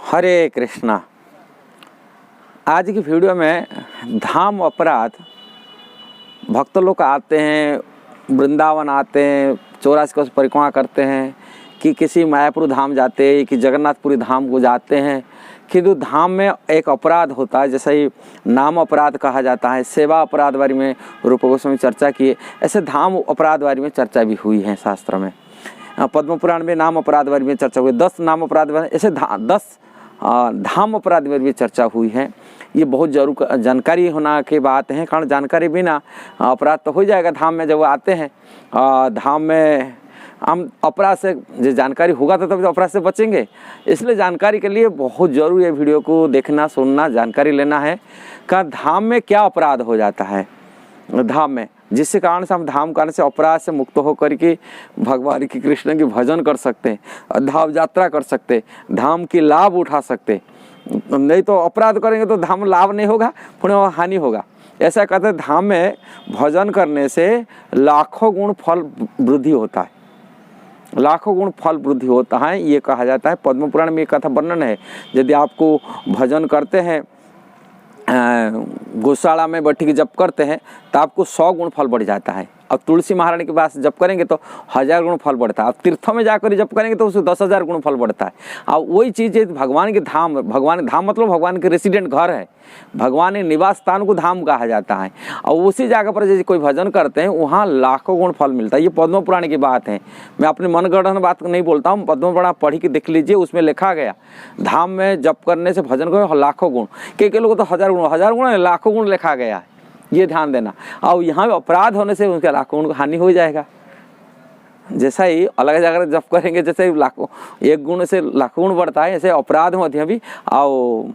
हरे कृष्णा। आज की वीडियो में धाम अपराध, भक्त लोग आते हैं, वृंदावन आते हैं, 84 कोस परिक्रमा करते हैं, कि किसी मायापुर धाम जाते हैं, कि जगन्नाथपुरी धाम को जाते हैं, किंतु धाम में एक अपराध होता है, जैसे ही नाम अपराध कहा जाता है, सेवा अपराध बारे में रूप गोस्वामी चर्चा किए, ऐसे धाम अपराध बारे में चर्चा भी हुई है शास्त्र में। पद्म पुराण में नाम अपराध बारे में चर्चा हुई, 10 नाम अपराध ऐसे 10 धाम अपराध में भी चर्चा हुई है। ये बहुत जरूर जानकारी होना की बात है, कारण जानकारी बिना अपराध तो हो जाएगा। धाम में जब आते हैं, धाम में हम अपराध से जो जानकारी होगा तो तभी तो अपराध से बचेंगे। इसलिए जानकारी के लिए बहुत जरूरी है वीडियो को देखना, सुनना, जानकारी लेना है कि धाम में क्या अपराध हो जाता है धाम में, जिसके कारण से हम धाम कारण से अपराध से मुक्त होकर के भगवान की कृष्ण की भजन कर सकते हैं, धाम यात्रा कर सकते, धाम की लाभ उठा सकते। नहीं तो अपराध करेंगे तो धाम लाभ नहीं होगा, पुण्य हानि होगा। ऐसा कहते हैं धाम में भजन करने से लाखों गुण फल वृद्धि होता है, लाखों गुण फल वृद्धि होता है, ये कहा जाता है। पद्म पुराण में एक कथा वर्णन है, यदि आपको भजन करते हैं, गौशाला में बैठ के जप करते हैं तो आपको 100 गुण फल बढ़ जाता है। अब तुलसी महारानी के पास जप करेंगे तो 1000 गुण फल बढ़ता है। अब तीर्थों में जाकर जप करेंगे तो उसको 10,000 गुण फल बढ़ता है। अब वही चीज़ भगवान के धाम, भगवान धाम मतलब भगवान के रेसिडेंट घर है, भगवान के निवास स्थान को धाम कहा जाता है। और उसी जगह पर जैसे कोई भजन करते हैं वहाँ लाखों गुण फल मिलता है। ये पद्म पुराण की बात है, मैं अपने मनगढ़ंत बात नहीं बोलता हूँ। पद्म पुराण पढ़ के देख लीजिए, उसमें लिखा गया धाम में जप करने से भजन करो लाखों गुण, कई लोगों तो 1000 गुण लाखों गुण लिखा गया है, ये ध्यान देना। और यहाँ पे अपराध होने से उनके लाखों गुण हानि हो जाएगा। जैसा ही अलग जगह जप करेंगे, जैसे ही लाखों एक गुण से लाखों गुण बढ़ता है, ऐसे अपराध मध्य भी। और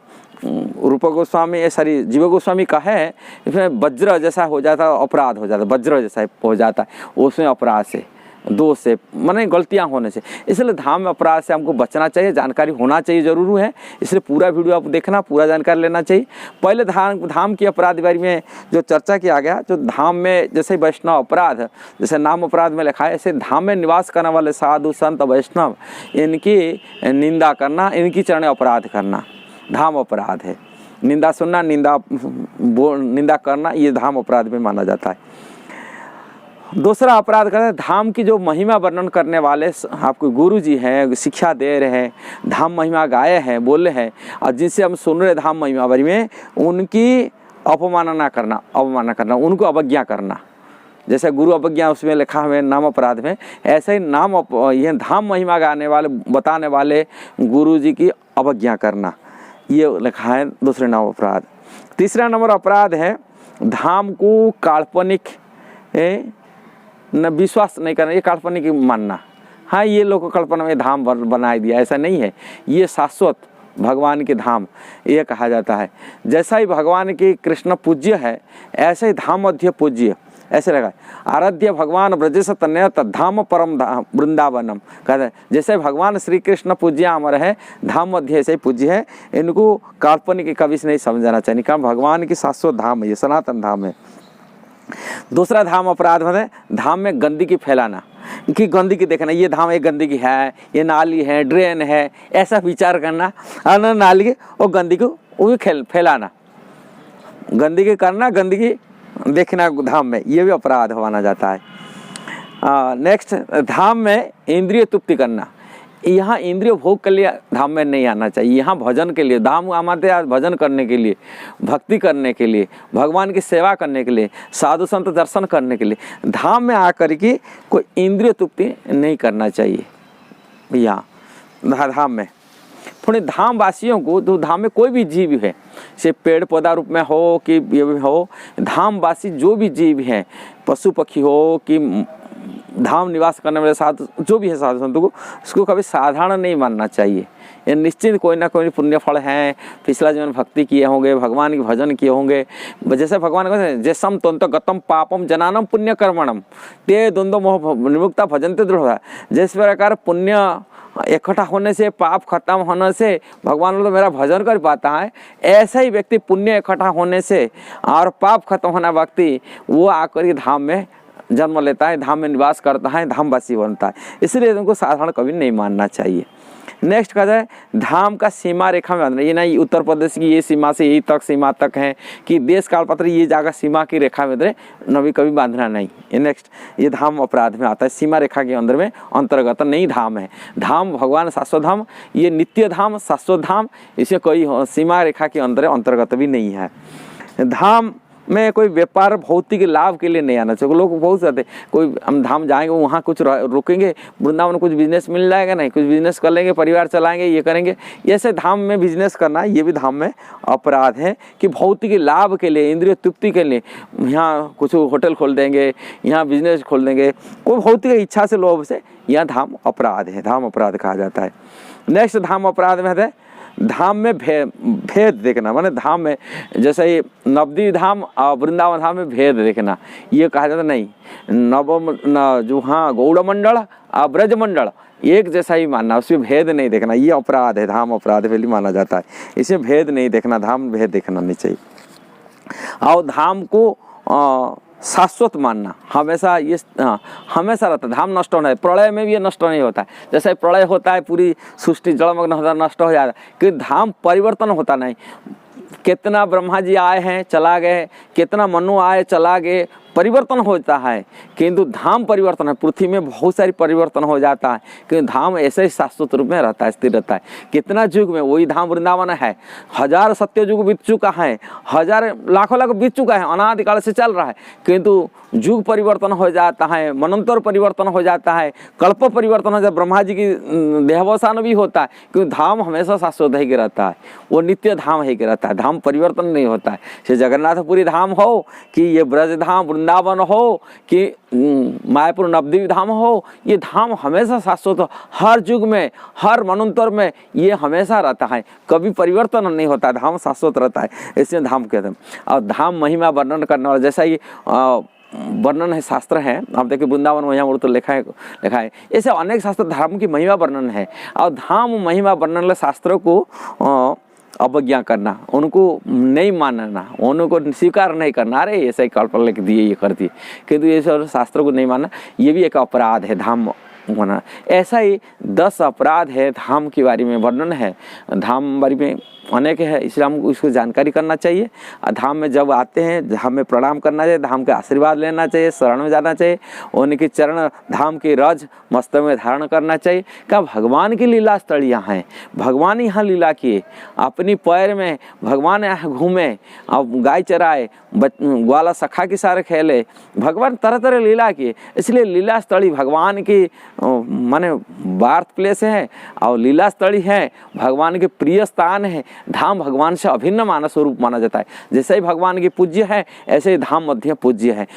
रूप गोस्वामी सारी जीव गोस्वामी का है, इसमें वज्र जैसा हो जाता है, अपराध हो जाता है, वज्र जैसा हो जाता है, उसमें अपराध से, दोष से, माने गलतियां होने से। इसलिए धाम में अपराध से हमको बचना चाहिए, जानकारी होना चाहिए, जरूर है। इसलिए पूरा वीडियो आप देखना, पूरा जानकारी लेना चाहिए। पहले धाम की अपराध बारे में जो चर्चा किया गया, जो धाम में जैसे वैष्णव अपराध, जैसे नाम अपराध में लिखा है, ऐसे धाम में निवास करने वाले साधु संत वैष्णव, इनकी निंदा करना, इनकी चरण अपराध करना धाम अपराध है। निंदा सुनना, निंदा करना, ये धाम अपराध में माना जाता है। दूसरा अपराध करते हैं धाम की जो महिमा वर्णन करने वाले आपको गुरु जी हैं, शिक्षा दे रहे हैं, धाम महिमा गाए हैं, बोले हैं, और जिनसे हम सुन रहे धाम महिमा बारे में, उनकी अवमानना करना, उनको अवज्ञा करना। जैसे गुरु अवज्ञा उसमें लिखा हुआ है नाम अपराध में, ऐसे ही ये धाम महिमा गाने वाले, बताने वाले गुरु जी की अवज्ञा करना, ये लिखा है दूसरे नाम अपराध। तीसरा नंबर अपराध है धाम को काल्पनिक न विश्वास नहीं करना, ये काल्पनिक मानना। हाँ, ये लोग को कल्पना में धाम बना दिया, ऐसा नहीं है, ये शाश्वत भगवान के धाम ये कहा जाता है। जैसा ही भगवान की कृष्ण पूज्य है, ऐसे ही धाम मध्य पूज्य, ऐसे लगा आराध्य भगवान ब्रजेश तन्य धाम परम वृंदावनम कहते हैं। जैसे भगवान श्री कृष्ण पूज्य अमर है, धाम मध्य ऐसे ही पूज्य है। इनको काल्पनिक कभी से नहीं समझाना चाहिए, कारण भगवान की शाश्वत धाम है, ये सनातन धाम है। दूसरा धाम अपराध है धाम में गंदगी फैलाना, कि गंदगी देखना, ये धाम एक गंदगी है, ये नाली है, ड्रेन है, ऐसा विचार करना, और नाली और गंदगी को वो फैलाना, गंदगी करना, गंदगी देखना धाम में, ये भी अपराध माना जाता है। नेक्स्ट, धाम में इंद्रिय तृप्ति करना। यहाँ इंद्रिय भोग के लिए धाम में नहीं आना चाहिए, यहाँ भजन के लिए धाम आते हैं, भजन करने के लिए, भक्ति करने के लिए, भगवान की सेवा करने के लिए, साधु संत दर्शन करने के लिए धाम में आकर के कोई इंद्रिय तृप्ति नहीं करना चाहिए यहाँ धाम में। पुणे धाम वासियों को, तो धाम में कोई भी जीव है, से पेड़ पौधा रूप में हो कि ये भी हो, धाम वासी जो भी जीव हैं, पशु पक्षी हो कि धाम निवास करने वाले साधु जो भी है साधु संतों को, उसको कभी साधारण नहीं मानना चाहिए। ये निश्चित कोई ना कोई पुण्य फल है, पिछला जीवन भक्ति किए होंगे, भगवान के भजन किए होंगे। जैसे भगवान कहते हैं जैसम तंत गतम पापम जनानम पुण्य कर्मणम ते द्वंद्व मोह निमुक्ता भजनते दृढ़। जिस प्रकार पुण्य इकट्ठा होने से, पाप खत्म होने से भगवान तो मेरा भजन कर पाता है, ऐसा ही व्यक्ति पुण्य इकट्ठा होने से और पाप खत्म होना व्यक्ति वो आकर धाम में जन्म लेता है, धाम में निवास करता है, धामवासी बनता है। इसलिए उनको साधारण कभी नहीं मानना चाहिए। नेक्स्ट कहता है धाम का सीमा रेखा में बांधना, ये नहीं उत्तर प्रदेश की ये सीमा से यही तक सीमा तक है कि देश काल पत्र ये जगह सीमा की रेखा में नभी कभी बांधना नहीं। ये नेक्स्ट ये धाम अपराध में आता है, सीमा रेखा के अंदर में अंतर्गत नहीं धाम है। धाम भगवान शाश्वत धाम, ये नित्य धाम शाश्वत धाम, इसे कोई सीमा रेखा के अंदर अंतर्गत भी नहीं है। धाम में कोई व्यापार भौतिक लाभ के लिए नहीं आना चाहिए। लोग बहुत जाते कोई हम धाम जाएंगे वहाँ कुछ रुकेंगे, वृंदावन कुछ बिजनेस मिल जाएगा, नहीं कुछ बिजनेस कर लेंगे, परिवार चलाएंगे, ये करेंगे। ऐसे धाम में बिजनेस करना ये भी धाम में अपराध है कि भौतिक लाभ के लिए, इंद्रिय तृप्ति के लिए यहाँ कुछ होटल खोल देंगे, यहाँ बिजनेस खोल देंगे, कोई भौतिक इच्छा से लोभ से, यह धाम अपराध है, धाम अपराध कहा जाता है। नेक्स्ट धाम अपराध में है धाम में भेद देखना, माने धाम में जैसे ये नवद्वीप धाम और वृंदावन धाम में भेद देखना, ये कहा जाता नहीं। जो हाँ गौड़ मंडल और ब्रज मंडल एक जैसा ही मानना, उसमें भेद नहीं देखना, ये अपराध है, धाम अपराध पहले माना जाता है। इसमें भेद नहीं देखना, धाम में भेद देखना नहीं चाहिए। और धाम को शाश्वत मानना हमेशा, ये हमेशा रहता है। धाम नष्ट होना है, प्रलय में भी ये नष्ट नहीं होता है। जैसे प्रलय होता है पूरी सृष्टि जलमग्न होता है, नष्ट हो जाता है, कि धाम परिवर्तन होता नहीं। कितना ब्रह्मा जी आए हैं चला गए, कितना मनु आए चला गए, परिवर्तन होता है, किंतु धाम परिवर्तन है। पृथ्वी में बहुत सारी परिवर्तन हो जाता है, क्योंकि धाम ऐसे ही शाश्वत रूप में रहता है, स्थिर रहता है। कितना युग में वही धाम वृंदावन है, 1000 सत्य युग बीत चुका है, 1000 लाखों लाख बीत चुका है, अनादिकाल से चल रहा है, किंतु युग परिवर्तन हो जाता है, मनंतर परिवर्तन हो जाता है, कल्प परिवर्तन हो जाता है, ब्रह्मा जी की देहावसान भी होता है, क्योंकि धाम हमेशा शाश्वत ही रहता है, वो नित्य धाम ही रहता है, धाम परिवर्तन नहीं होता है। चाहे जगन्नाथपुरी धाम हो कि ये ब्रज धाम वृंदावन हो कि मायापुर नवद्वीप धाम हो, ये धाम हमेशा शाश्वत हो, हर युग में हर मनंतर में ये हमेशा रहता है, कभी परिवर्तन नहीं होता, धाम शाश्वत रहता है, इसलिए धाम कहते हैं। और धाम महिमा वर्णन करने वाला, जैसा ये वर्णन है शास्त्र है, आप देखिए वृंदावन महिमा तो लिखा है, ऐसे अनेक शास्त्र धाम की महिमा वर्णन है। और धाम महिमा वर्णन वाले शास्त्रों को अवज्ञा करना, उनको नहीं मानना, उनको स्वीकार नहीं करना, अरे ऐसा ही कल्पना लिख दिए, ये कर दिए, किंतु ये सब शास्त्रों को नहीं मानना, ये भी एक अपराध है धाम होना। ऐसा ही 10 अपराध है धाम के बारे में वर्णन है। धाम बारे में अनेक है, इसलिए हमको इसको जानकारी करना चाहिए। धाम में जब आते हैं धाम में प्रणाम करना चाहिए, धाम का आशीर्वाद लेना चाहिए, शरण में जाना चाहिए, उनके चरण धाम की रज मस्तक में धारण करना चाहिए। क्या भगवान की लीला स्थल यहाँ है, भगवान यहाँ लीला किए, अपनी पैर में भगवान यहाँ घूमे, अब गाय चराए, ग्वाला सखा के सारे खेले, भगवान तरह तरह लीला किए। इसलिए लीला स्थली भगवान की माने बार्थ प्लेस है और लीला स्थली है, भगवान के प्रिय स्थान है। धाम भगवान से अभिन्न मानस स्वरूप माना जाता है। जैसे ही भगवान की पूज्य है ऐसे ही धाम मध्य पूज्य है,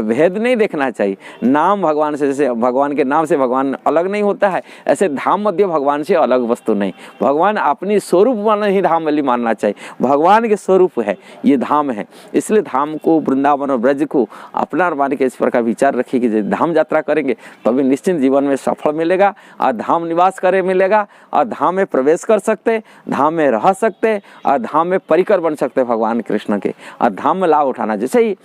भेद नहीं देखना चाहिए। नाम भगवान से, जैसे भगवान के नाम से भगवान अलग नहीं होता है, ऐसे धाम मध्य भगवान से अलग वस्तु नहीं। भगवान अपनी स्वरूप माना ही धाम वाली मानना चाहिए, भगवान के स्वरूप है ये धाम है। इसलिए धाम को, वृंदावन और ब्रज को अपना मान के इस प्रकार विचार रखिए कि धाम यात्रा करेंगे तभी निश्चित जीवन में सफल मिलेगा और धाम निवास करे मिलेगा और धाम में प्रवेश कर सकते, धाम में रह सकते और धाम में परिकर बन सकते भगवान कृष्ण के, और धाम में लाभ उठाना। जैसे ही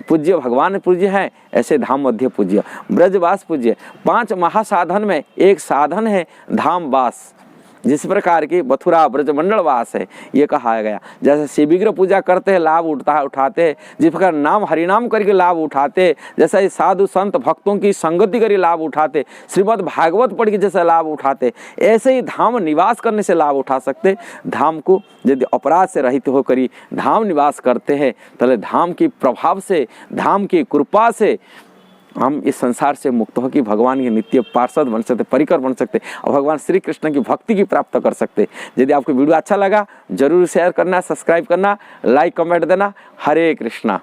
पूज्य भगवान पूज्य है ऐसे धाम मध्य पूज्य, ब्रजवास पूज्य। 5 महासाधन में एक साधन है धाम वास, जिस प्रकार की मथुरा ब्रजमंडल वास है ये कहा गया। जैसे शिवविग्रह पूजा करते हैं लाभ उठाते हैं, जिस प्रकार नाम हरिनाम करके लाभ उठाते, जैसा ही साधु संत भक्तों की संगति करके लाभ उठाते, श्रीमद् भागवत पढ़ के जैसा लाभ उठाते, ऐसे ही धाम निवास करने से लाभ उठा सकते। धाम को यदि अपराध से रहित होकर धाम निवास करते हैं तो धाम की प्रभाव से, धाम की कृपा से हम इस संसार से मुक्त हो कि भगवान के नित्य पार्षद बन सकते, परिकर बन सकते और भगवान श्री कृष्ण की भक्ति की प्राप्त कर सकते। यदि आपको वीडियो अच्छा लगा जरूर शेयर करना, सब्सक्राइब करना, लाइक कमेंट देना। हरे कृष्णा।